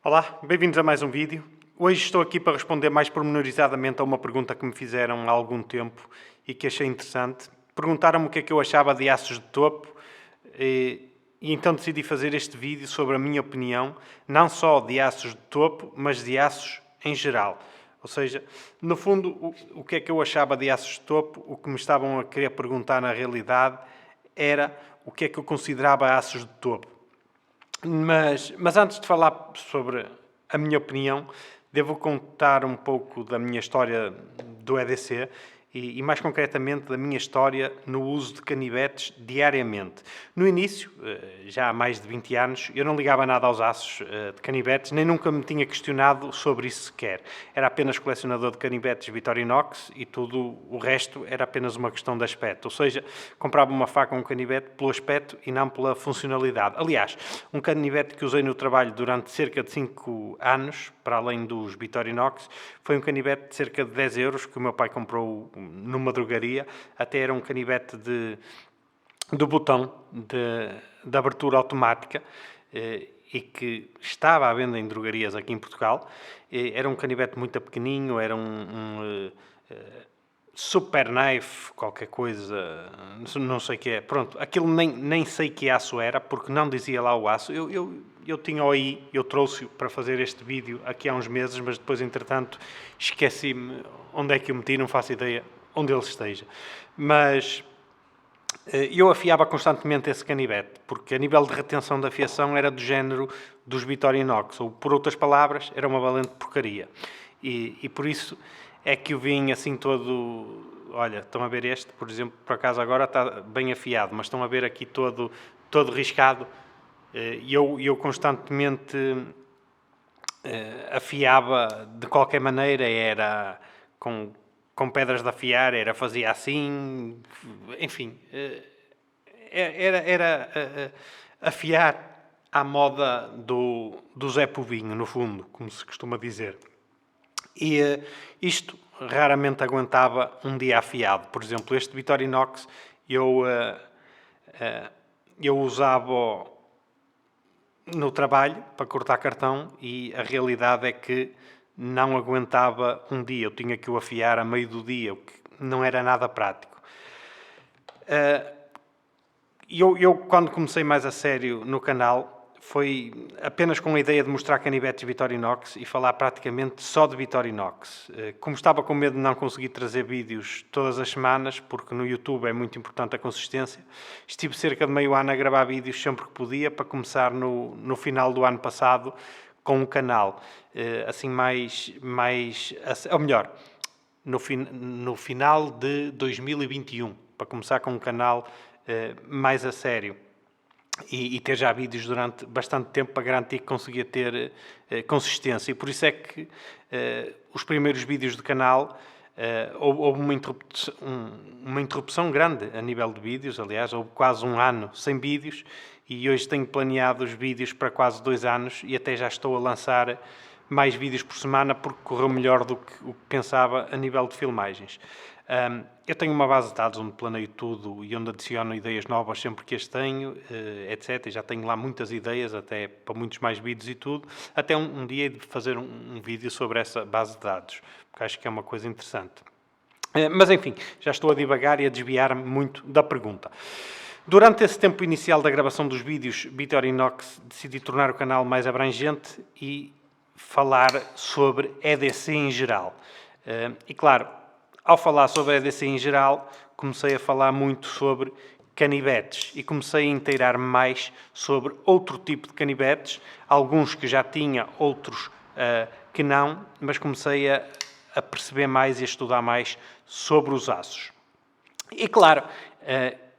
Olá, bem-vindos a mais um vídeo. Hoje estou aqui para responder mais pormenorizadamente a uma pergunta que me fizeram há algum tempo e que achei interessante. Perguntaram-me o que é que eu achava de aços de topo e então decidi fazer este vídeo sobre a minha opinião, não só de aços de topo, mas de aços em geral. Ou seja, no fundo, o que é que eu achava de aços de topo, o que me estavam a querer perguntar na realidade era o que é que eu considerava aços de topo. Mas antes de falar sobre a minha opinião, devo contar um pouco da minha história do EDC e mais concretamente da minha história no uso de canivetes diariamente. No início, já há mais de 20 anos, eu não ligava nada aos aços de canivetes, nem nunca me tinha questionado sobre isso sequer. Era apenas colecionador de canivetes Vitorinox e tudo o resto era apenas uma questão de aspecto. Ou seja, comprava uma faca ou um canivete pelo aspecto e não pela funcionalidade. Aliás, um canivete que usei no trabalho durante cerca de 5 anos, para além dos Vitorinox, foi um canivete de cerca de 10 euros que o meu pai comprou numa drogaria. Até era um canivete do botão de abertura automática e que estava à venda em drogarias aqui em Portugal. Era um canivete muito pequeninho, era um super knife, qualquer coisa, não sei o que é. Pronto, aquilo nem sei que aço era, porque não dizia lá o aço. Eu tinha-o aí, eu trouxe-o para fazer este vídeo aqui há uns meses, mas depois, entretanto, esqueci-me onde é que o meti, não faço ideia onde ele esteja. Mas eu afiava constantemente esse canivete, porque a nível de retenção da afiação era do género dos Vitorinox, ou por outras palavras, era uma valente porcaria. E por isso é que eu vim assim todo... Olha, estão a ver este, por exemplo, por acaso agora está bem afiado, mas estão a ver aqui todo riscado. E eu constantemente afiava de qualquer maneira, era com pedras de afiar, era fazia assim, enfim, era afiar à moda do Zé Povinho, no fundo, como se costuma dizer. E isto raramente aguentava um dia afiado. Por exemplo, este Vitorinox eu usava no trabalho para cortar cartão e a realidade é que não aguentava um dia. Eu tinha que o afiar a meio do dia, o que não era nada prático. Eu quando comecei mais a sério no canal, foi apenas com a ideia de mostrar canivetes Vitorinox e falar praticamente só de Vitorinox. Como estava com medo de não conseguir trazer vídeos todas as semanas, porque no YouTube é muito importante a consistência, estive cerca de meio ano a gravar vídeos sempre que podia, para começar no final do ano passado com um canal. Assim ou melhor, no final de 2021, para começar com um canal mais a sério e ter já vídeos durante bastante tempo para garantir que conseguia ter consistência. E por isso é que os primeiros vídeos do canal houve uma interrupção grande a nível de vídeos. Aliás, houve quase um ano sem vídeos e hoje tenho planeado os vídeos para quase 2 anos e até já estou a lançar mais vídeos por semana porque correu melhor do que o que pensava a nível de filmagens. Eu tenho uma base de dados onde planeio tudo e onde adiciono ideias novas sempre que as tenho, etc. E já tenho lá muitas ideias, até para muitos mais vídeos e tudo. Até um dia de fazer um vídeo sobre essa base de dados, porque acho que é uma coisa interessante. Mas enfim, já estou a divagar e a desviar-me muito da pergunta. Durante esse tempo inicial da gravação dos vídeos, Vitorinox decidi tornar o canal mais abrangente e falar sobre EDC em geral. E claro, ao falar sobre EDC em geral, comecei a falar muito sobre canivetes e comecei a inteirar-me mais sobre outro tipo de canivetes, alguns que já tinha, outros que não, mas comecei a perceber mais e a estudar mais sobre os aços. E claro,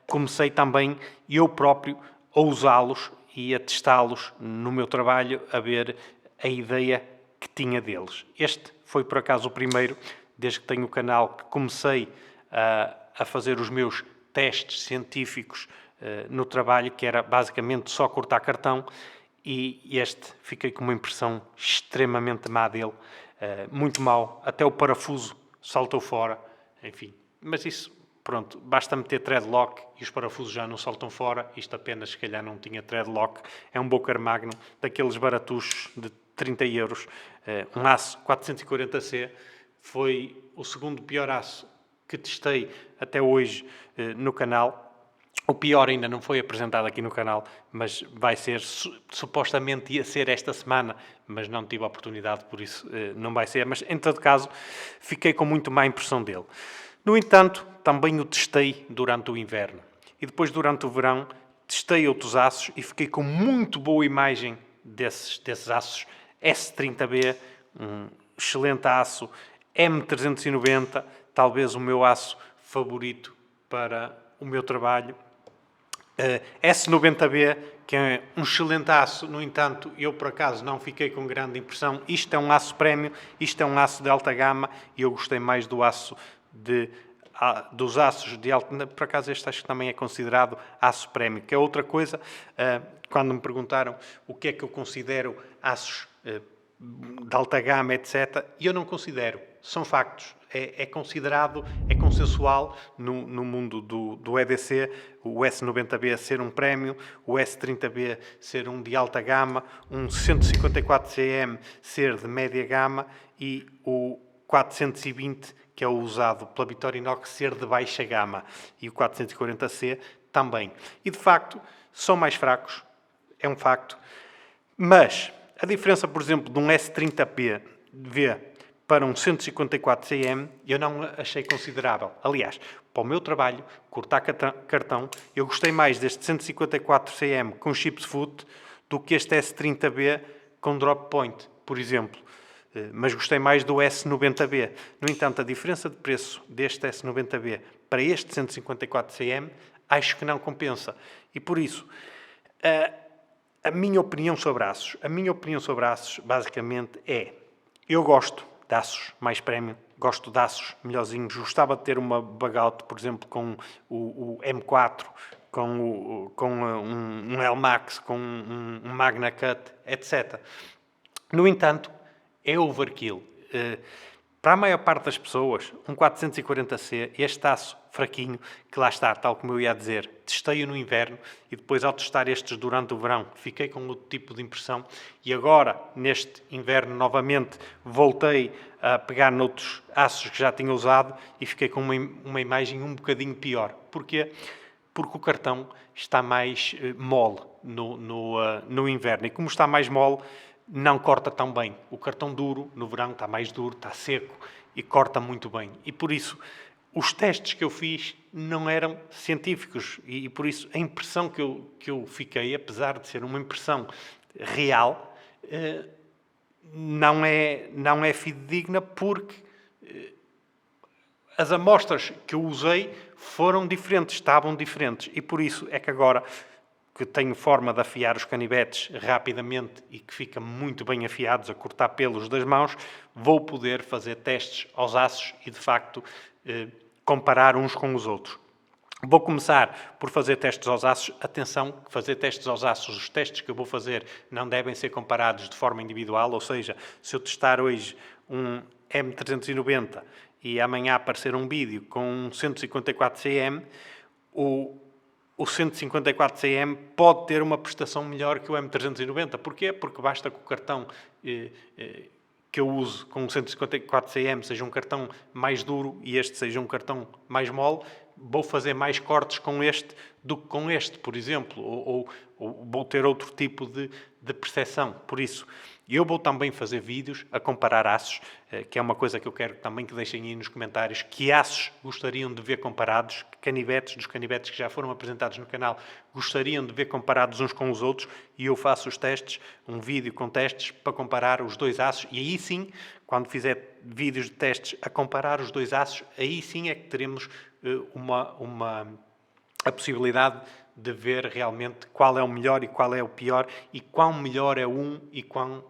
comecei também eu próprio a usá-los e a testá-los no meu trabalho, a ver a ideia que tinha deles. Este foi por acaso o primeiro, desde que tenho o canal, que comecei a fazer os meus testes científicos no trabalho, que era basicamente só cortar cartão, e este fiquei com uma impressão extremamente má dele, muito mau, até o parafuso saltou fora, enfim. Mas isso, pronto, basta meter threadlock e os parafusos já não saltam fora. Isto apenas, se calhar, não tinha threadlock. É um Boker Magnum, daqueles baratuchos de €30. Um aço 440C foi o segundo pior aço que testei até hoje no canal. O pior ainda não foi apresentado aqui no canal, mas vai ser, supostamente ia ser esta semana, mas não tive a oportunidade, por isso não vai ser. Mas, em todo caso, fiquei com muito má impressão dele. No entanto, também o testei durante o inverno. E depois, durante o verão, testei outros aços e fiquei com muito boa imagem desses aços. S30B, um excelente aço. M390, talvez o meu aço favorito para o meu trabalho. S90B, que é um excelente aço, no entanto, eu por acaso não fiquei com grande impressão. Isto é um aço prémio, isto é um aço de alta gama e eu gostei mais do aço dos aços de alta... Por acaso este acho que também é considerado aço prémio, que é outra coisa. Quando me perguntaram o que é que eu considero aços de alta gama, etc., eu não considero. São factos. É considerado, é consensual no mundo do EDC, o S90B ser um prémio, o S30B ser um de alta gama, um 154CM ser de média gama e o 420, que é o usado pela Victorinox, ser de baixa gama, e o 440C também. E, de facto, são mais fracos, é um facto, mas a diferença, por exemplo, de um S30B para um 154CM, eu não achei considerável. Aliás, para o meu trabalho, cortar cartão, eu gostei mais deste 154CM com chips foot do que este S30B com drop point, por exemplo. Mas gostei mais do S90B. No entanto, a diferença de preço deste S90B para este 154CM, acho que não compensa. E por isso, a minha opinião sobre aços, basicamente é: eu gosto de aços mais prémio, gosto de aços melhorzinhos, gostava de ter uma Bug-Out, por exemplo, com o M4, com um L-Max, com um Magna Cut, etc. No entanto, é overkill. Para a maior parte das pessoas, um 440C, este aço fraquinho, que lá está, tal como eu ia dizer, testei-o no inverno e depois ao testar estes durante o verão, fiquei com outro tipo de impressão e agora, neste inverno, novamente, voltei a pegar noutros aços que já tinha usado e fiquei com uma imagem um bocadinho pior. Porquê? Porque o cartão está mais mole no inverno e como está mais mole, não corta tão bem. O cartão duro, no verão, está mais duro, está seco e corta muito bem. E por isso, os testes que eu fiz não eram científicos e por isso a impressão que eu fiquei, apesar de ser uma impressão real, não é fidedigna porque as amostras que eu usei foram diferentes, estavam diferentes. E por isso é que agora que tenho forma de afiar os canivetes rapidamente e que fica muito bem afiados, a cortar pelos das mãos, vou poder fazer testes aos aços e, de facto, comparar uns com os outros. Vou começar por fazer testes aos aços. Atenção, fazer testes aos aços, os testes que eu vou fazer não devem ser comparados de forma individual, ou seja, se eu testar hoje um M390 e amanhã aparecer um vídeo com um 154CM, o 154CM pode ter uma prestação melhor que o M390. Porquê? Porque basta que o cartão que eu uso com o 154CM seja um cartão mais duro e este seja um cartão mais mole, vou fazer mais cortes com este do que com este, por exemplo, ou vou ter outro tipo de percepção. Por isso, eu vou também fazer vídeos a comparar aços, que é uma coisa que eu quero também que deixem aí nos comentários, que aços gostariam de ver comparados, que canivetes dos canivetes que já foram apresentados no canal gostariam de ver comparados uns com os outros, e eu faço os testes, um vídeo com testes para comparar os dois aços, e aí sim, quando fizer vídeos de testes a comparar os dois aços, aí sim é que teremos a possibilidade de ver realmente qual é o melhor e qual é o pior, e quão melhor é um e quão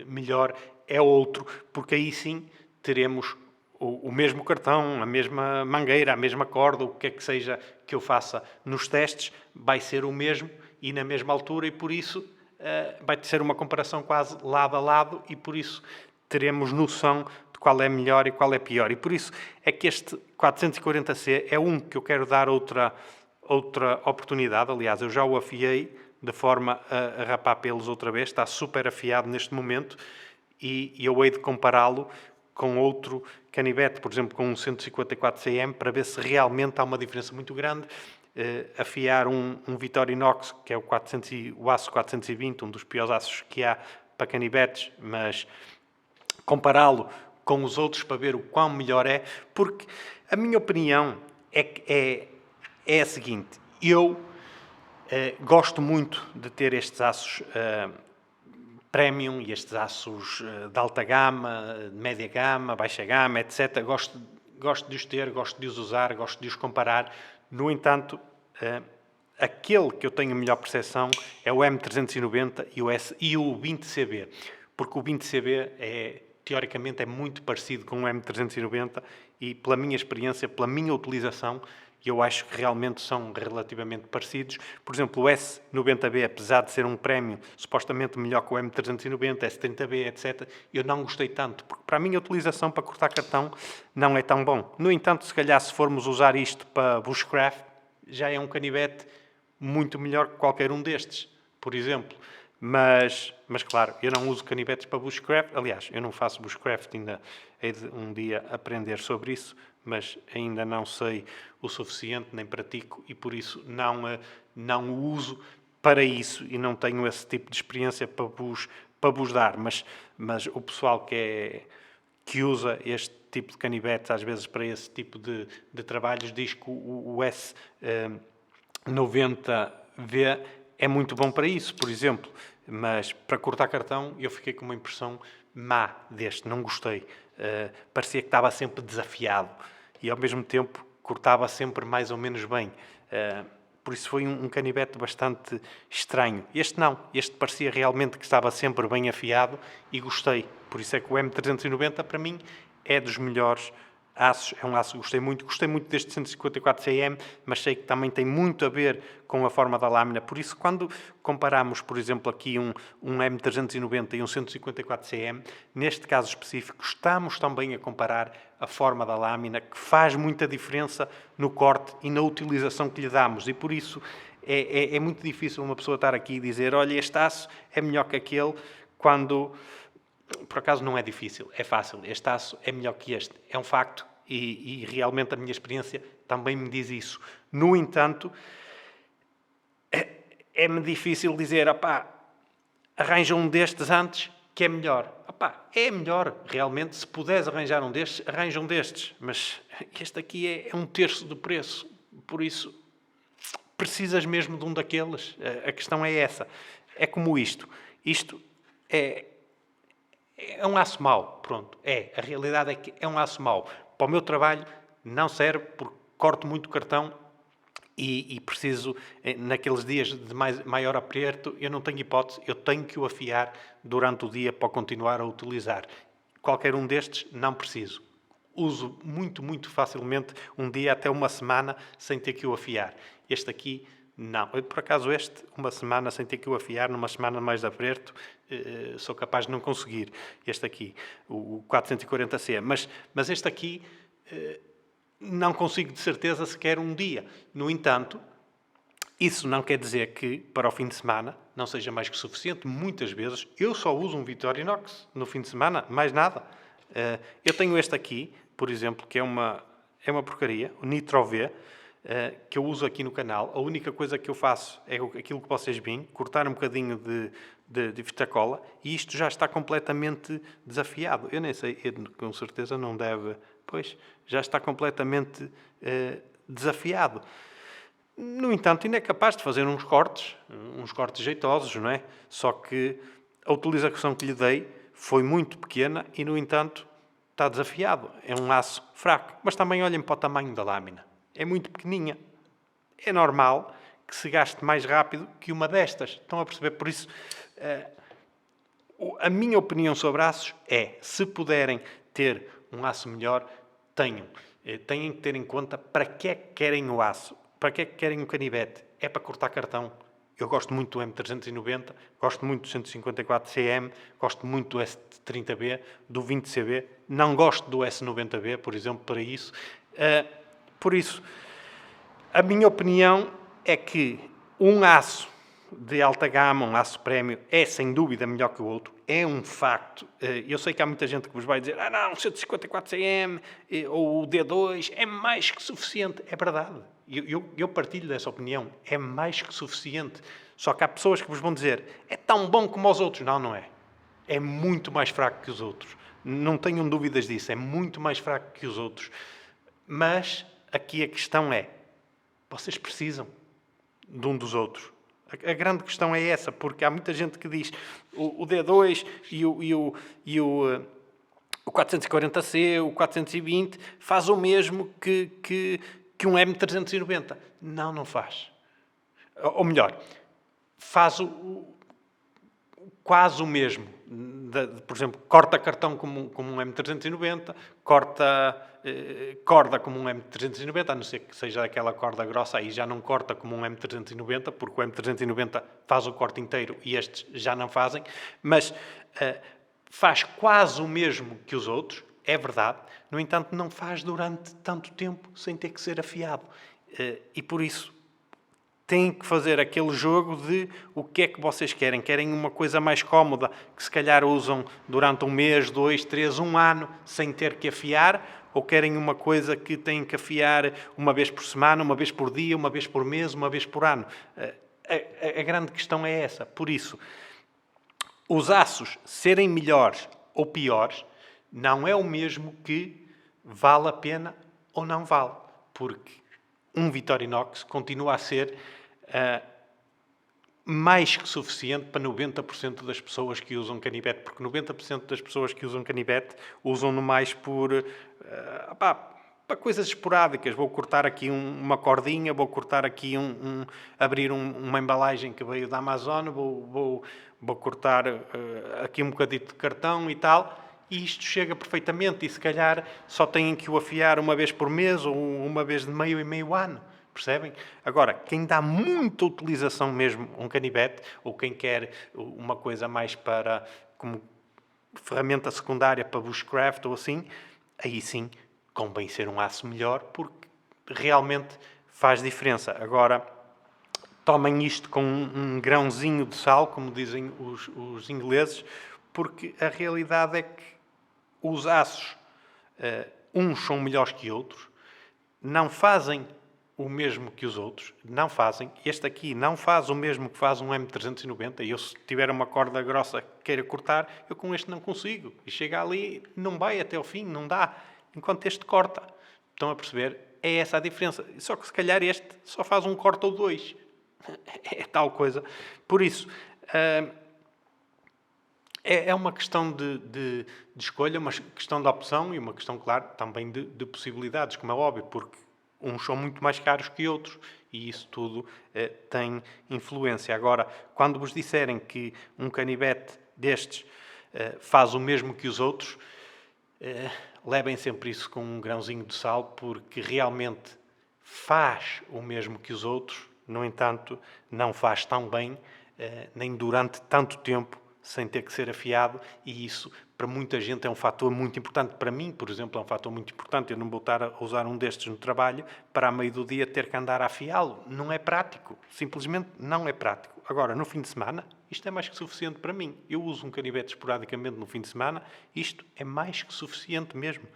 melhor é outro, porque aí sim teremos o mesmo cartão, a mesma mangueira, a mesma corda, o que é que seja que eu faça nos testes, vai ser o mesmo e na mesma altura, e por isso vai ser uma comparação quase lado a lado, e por isso teremos noção de qual é melhor e qual é pior. E por isso é que este 440C é um que eu quero dar outra oportunidade. Aliás, eu já o afiei de forma a rapar pelos outra vez, está super afiado neste momento e eu hei de compará-lo com outro canivete, por exemplo, com um 154 cm, para ver se realmente há uma diferença muito grande. Afiar um Victorinox, que é o aço 420, um dos piores aços que há para canivetes, mas compará-lo com os outros para ver o quão melhor é, porque a minha opinião é a seguinte: eu gosto muito de ter estes aços premium e estes aços de alta gama, de média gama, baixa gama, etc. Gosto de os ter, gosto de os usar, gosto de os comparar. No entanto, aquele que eu tenho a melhor percepção é o M390 e o 20CB, porque o 20CB teoricamente é muito parecido com o M390 e, pela minha experiência, pela minha utilização, eu acho que realmente são relativamente parecidos. Por exemplo, o S90B, apesar de ser um prémio supostamente melhor que o M390, S30B, etc., eu não gostei tanto, porque para a minha utilização, para cortar cartão, não é tão bom. No entanto, se calhar se formos usar isto para bushcraft, já é um canivete muito melhor que qualquer um destes, por exemplo. Mas claro, eu não uso canivetes para bushcraft. Aliás, eu não faço bushcraft, ainda hei de um dia aprender sobre isso, mas ainda não sei o suficiente, nem pratico, e por isso não o uso para isso e não tenho esse tipo de experiência para vos dar. Mas o pessoal que usa este tipo de canivetes, às vezes para esse tipo de trabalhos, diz que o S90V é muito bom para isso, por exemplo, mas para cortar cartão eu fiquei com uma impressão má deste, não gostei. Parecia que estava sempre desafiado e ao mesmo tempo cortava sempre mais ou menos bem. Por isso foi um canivete bastante estranho. Este não, este parecia realmente que estava sempre bem afiado e gostei. Por isso é que o M390 para mim é dos melhores aços, é um aço que gostei muito deste 154 cm, mas sei que também tem muito a ver com a forma da lâmina. Por isso, quando comparamos, por exemplo, aqui um M390 e um 154 cm, neste caso específico, estamos também a comparar a forma da lâmina, que faz muita diferença no corte e na utilização que lhe damos. E por isso é muito difícil uma pessoa estar aqui e dizer, olha, este aço é melhor que aquele, quando... Por acaso não é difícil, é fácil. Este aço é melhor que este. É um facto e realmente a minha experiência também me diz isso. No entanto, é-me difícil dizer, arranja um destes antes que é melhor. É melhor, realmente. Se puderes arranjar um destes, arranja um destes. Mas este aqui é um terço do preço. Por isso, precisas mesmo de um daqueles. A questão é essa. É como isto. Isto é um aço mau, pronto. A realidade é que é um aço mau. Para o meu trabalho não serve porque corto muito cartão e preciso, naqueles dias de maior aperto, eu não tenho hipótese, eu tenho que o afiar durante o dia para continuar a utilizar. Qualquer um destes não preciso. Uso muito, muito facilmente um dia até uma semana sem ter que o afiar. Este aqui não. Por acaso uma semana sem ter que o afiar, numa semana mais de aperto, sou capaz de não conseguir. Este aqui, o 440C. Mas este aqui não consigo de certeza sequer um dia. No entanto, isso não quer dizer que para o fim de semana não seja mais que suficiente. Muitas vezes eu só uso um Victorinox no fim de semana, mais nada. Eu tenho este aqui, por exemplo, que é uma porcaria, o Nitro V, que eu uso aqui no canal. A única coisa que eu faço é aquilo que vocês veem, cortar um bocadinho de fita cola, e isto já está completamente desafiado. Eu nem sei, com certeza não deve... Pois, já está completamente desafiado. No entanto, ainda é capaz de fazer uns cortes jeitosos, não é? Só que a utilização que lhe dei foi muito pequena e, no entanto, está desafiado. É um aço fraco. Mas também olhem para o tamanho da lâmina. É muito pequeninha. É normal que se gaste mais rápido que uma destas. Estão a perceber? Por isso, a minha opinião sobre aços é, se puderem ter um aço melhor, tenham. Têm que ter em conta para que é que querem o aço. Para que é que querem o canivete? É para cortar cartão. Eu gosto muito do M390, gosto muito do 154cm, gosto muito do S30B, do 20CB. Não gosto do S90B, por exemplo, para isso. Por isso, a minha opinião é que um aço de alta gama, um aço prémio, é sem dúvida melhor que o outro. É um facto. Eu sei que há muita gente que vos vai dizer não, o 154 cm ou o D2 é mais que suficiente. É verdade. Eu partilho dessa opinião. É mais que suficiente. Só que há pessoas que vos vão dizer é tão bom como os outros. Não, não é. É muito mais fraco que os outros. Não tenham dúvidas disso. É muito mais fraco que os outros. Mas aqui a questão é, vocês precisam de um dos outros. A grande questão é essa, porque há muita gente que diz o D2 e o 440C, o 420, faz o mesmo que um M390. Não, não faz. Ou melhor, faz quase o mesmo. Por exemplo, corta cartão como um M390, corta corda como um M390, a não ser que seja aquela corda grossa, aí já não corta como um M390, porque o M390 faz o corte inteiro e estes já não fazem, mas faz quase o mesmo que os outros, é verdade, no entanto não faz durante tanto tempo sem ter que ser afiado. E por isso têm que fazer aquele jogo de o que é que vocês querem. Querem uma coisa mais cómoda, que se calhar usam durante um mês, 2, 3, um ano, sem ter que afiar, ou querem uma coisa que têm que afiar uma vez por semana, uma vez por dia, uma vez por mês, uma vez por ano. A grande questão é essa. Por isso, os aços serem melhores ou piores não é o mesmo que vale a pena ou não vale. Porque um Victorinox continua a ser mais que suficiente para 90% das pessoas que usam canivete, porque 90% das pessoas que usam canivete usam-no mais para coisas esporádicas. Vou cortar aqui uma cordinha, vou cortar aqui abrir uma embalagem que veio da Amazon, vou cortar aqui um bocadinho de cartão e tal, e isto chega perfeitamente, e se calhar só têm que o afiar uma vez por mês ou uma vez de meio e meio ano. Percebem? Agora, quem dá muita utilização mesmo a um canivete, ou quem quer uma coisa mais como ferramenta secundária para bushcraft ou assim, aí sim convém ser um aço melhor, porque realmente faz diferença. Agora, tomem isto com um grãozinho de sal, como dizem os ingleses, porque a realidade é que os aços, uns são melhores que outros, não fazem o mesmo que os outros, não fazem. Este aqui não faz o mesmo que faz um M390. E eu, se tiver uma corda grossa que queira cortar, eu com este não consigo. E chega ali, não vai até ao fim, não dá. Enquanto este corta. Estão a perceber? É essa a diferença. Só que se calhar este só faz um corte ou dois. É tal coisa. Por isso, é uma questão de escolha, uma questão de opção e uma questão, claro, também de possibilidades, como é óbvio, porque uns são muito mais caros que outros e isso tudo tem influência. Agora, quando vos disserem que um canivete destes faz o mesmo que os outros, levem sempre isso com um grãozinho de sal, porque realmente faz o mesmo que os outros, no entanto, não faz tão bem, nem durante tanto tempo, sem ter que ser afiado, e isso para muita gente é um fator muito importante. Para mim, por exemplo, é um fator muito importante. Eu não vou estar a usar um destes no trabalho para, a meio do dia, ter que andar a afiá-lo. Não é prático. Simplesmente não é prático. Agora, no fim de semana, isto é mais que suficiente para mim. Eu uso um canivete esporadicamente no fim de semana. Isto é mais que suficiente mesmo.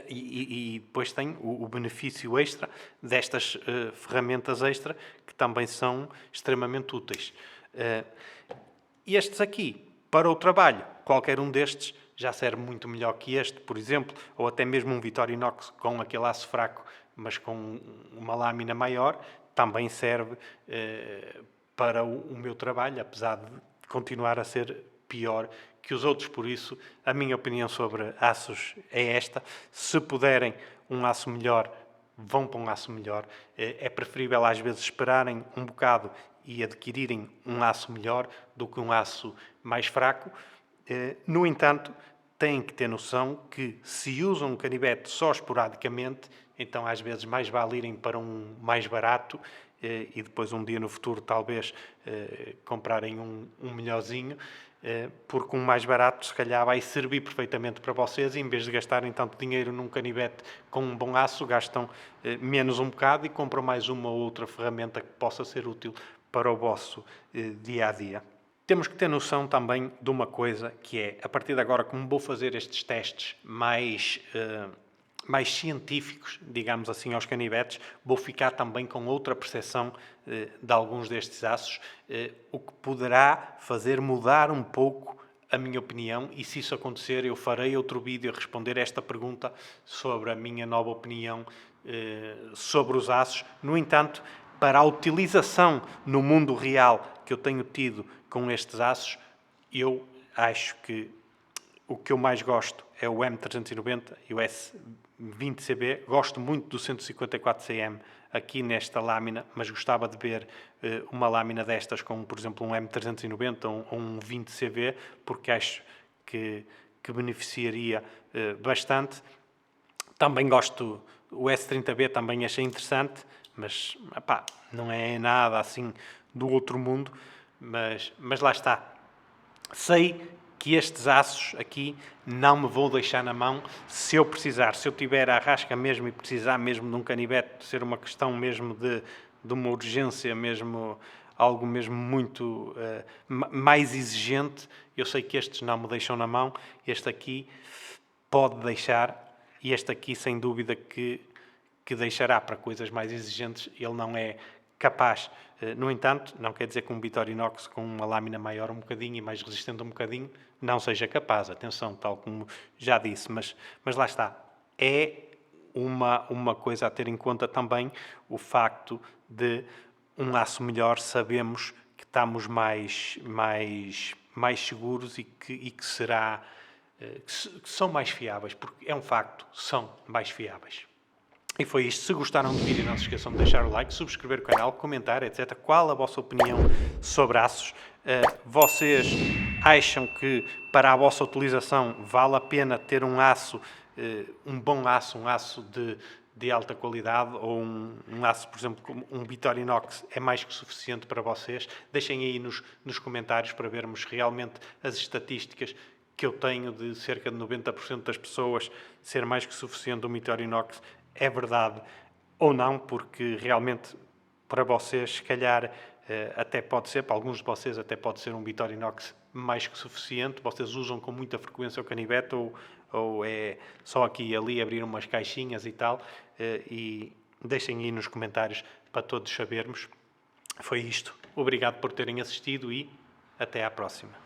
E depois tem o benefício extra destas ferramentas extra, que também são extremamente úteis. Estes aqui, para o trabalho, qualquer um destes já serve muito melhor que este, por exemplo, ou até mesmo um Victorinox com aquele aço fraco, mas com uma lâmina maior, também serve para o meu trabalho, apesar de continuar a ser pior que os outros. Por isso, a minha opinião sobre aços é esta. Se puderem um aço melhor, vão para um aço melhor. É preferível às vezes esperarem um bocado e adquirirem um aço melhor do que um aço mais fraco. No entanto, têm que ter noção que se usam um canivete só esporadicamente, então às vezes mais vale irem para um mais barato e depois um dia no futuro talvez comprarem um melhorzinho, porque um mais barato se calhar vai servir perfeitamente para vocês e em vez de gastarem tanto dinheiro num canivete com um bom aço, gastam menos um bocado e compram mais uma ou outra ferramenta que possa ser útil para o vosso dia-a-dia. Temos que ter noção também de uma coisa, que é, a partir de agora, como vou fazer estes testes mais científicos, digamos assim, aos canivetes, vou ficar também com outra percepção de alguns destes aços, o que poderá fazer mudar um pouco a minha opinião, e se isso acontecer eu farei outro vídeo a responder esta pergunta sobre a minha nova opinião sobre os aços. No entanto, para a utilização no mundo real que eu tenho tido com estes aços, eu acho que o que eu mais gosto é o M390 e o S20CB. Gosto muito do 154CM aqui nesta lâmina, mas gostava de ver uma lâmina destas com, por exemplo, um M390 ou um 20CB, porque acho que beneficiaria bastante. Também gosto, o S30B também achei interessante, mas epá, não é nada assim do outro mundo, mas lá está. Sei que estes aços aqui não me vou deixar na mão se eu precisar. Se eu tiver a rasca mesmo e precisar mesmo de um canivete, ser uma questão mesmo de uma urgência, mesmo algo mesmo muito mais exigente, eu sei que estes não me deixam na mão. Este aqui pode deixar, e este aqui sem dúvida que deixará para coisas mais exigentes. Ele não é capaz. No entanto, não quer dizer que um Victorinox com uma lâmina maior um bocadinho e mais resistente um bocadinho não seja capaz. Atenção, tal como já disse, mas lá está. É uma coisa a ter em conta também, o facto de um aço melhor, sabemos que estamos mais seguros e que será, que são mais fiáveis, porque é um facto, são mais fiáveis. E foi isto. Se gostaram do vídeo, não se esqueçam de deixar o like, subscrever o canal, comentar, etc. Qual a vossa opinião sobre aços? Vocês acham que para a vossa utilização vale a pena ter um aço, um bom aço, um aço de alta qualidade, ou um aço, por exemplo, como um Victorinox é mais que suficiente para vocês? Deixem aí nos comentários para vermos realmente as estatísticas que eu tenho de cerca de 90% das pessoas ser mais que suficiente um Victorinox. É verdade ou não, porque realmente para vocês, se calhar, até pode ser, para alguns de vocês até pode ser um Victorinox mais que suficiente. Vocês usam com muita frequência o canivete, ou é só aqui e ali abrir umas caixinhas e tal, e deixem aí nos comentários para todos sabermos. Foi isto. Obrigado por terem assistido e até à próxima.